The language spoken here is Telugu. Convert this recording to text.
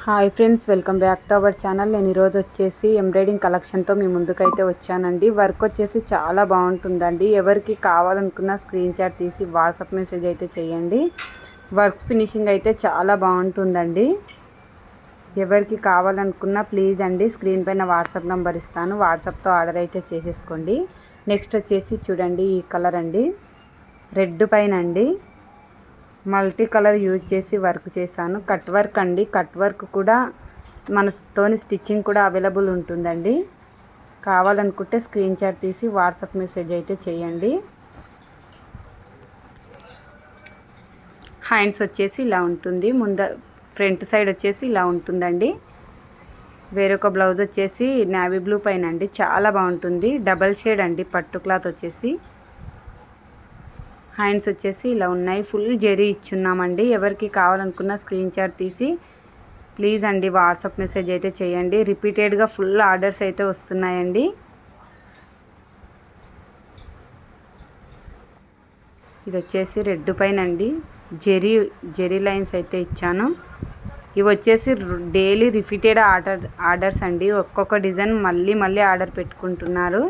Hi friends, welcome back to our channel. నేను ఈరోజు వచ్చేసి ఎంబ్రాయిడింగ్ కలెక్షన్తో మీ ముందుకైతే వచ్చానండి. వర్క్ వచ్చేసి చాలా బాగుంటుందండి. ఎవరికి కావాలనుకున్న స్క్రీన్ షాట్ తీసి వాట్సాప్ మెసేజ్ అయితే చేయండి. వర్క్స్ ఫినిషింగ్ అయితే చాలా బాగుంటుందండి. ఎవరికి కావాలనుకున్న ప్లీజ్ అండి స్క్రీన్ పైన వాట్సాప్ నెంబర్ ఇస్తాను, వాట్సాప్తో ఆర్డర్ అయితే చేసేసుకోండి. నెక్స్ట్ వచ్చేసి చూడండి, ఈ కలర్ అండి, రెడ్ పైన అండి మల్టీ కలర్ యూజ్ చేసి వర్క్ చేశాను. కట్ వర్క్ అండి. కట్ వర్క్ కూడా మనతోని స్టిచ్చింగ్ కూడా అవైలబుల్ ఉంటుందండి. కావాలనుకుంటే స్క్రీన్ షాట్ తీసి వాట్సాప్ మెసేజ్ అయితే చేయండి. హ్యాండ్స్ వచ్చేసి ఇలా ఉంటుంది. ఫ్రంట్ సైడ్ వచ్చేసి ఇలా ఉంటుందండి. వేరొక బ్లౌజ్ వచ్చేసి నేవీ బ్లూ పైన అండి, చాలా బాగుంటుంది. డబల్ షేడ్ అండి పట్టు క్లాత్ వచ్చేసి. హ్యాండ్స్ వచ్చేసి ఇలా ఉన్నాయి. ఫుల్ జెరీ ఇచ్చున్నామండి. ఎవరికి కావాలనుకున్న స్క్రీన్ షాట్ తీసి ప్లీజ్ అండి వాట్సాప్ మెసేజ్ అయితే చేయండి. రిపీటెడ్గా ఫుల్ ఆర్డర్స్ అయితే వస్తున్నాయండి. ఇది వచ్చేసి రెడ్ పైన అండి, జెరీ లైన్స్ అయితే ఇచ్చాను. ఇవి వచ్చేసి డైలీ రిపీటెడ్ ఆర్డర్స్ అండి. ఒక్కొక్క డిజైన్ మళ్ళీ ఆర్డర్ పెట్టుకుంటున్నారు.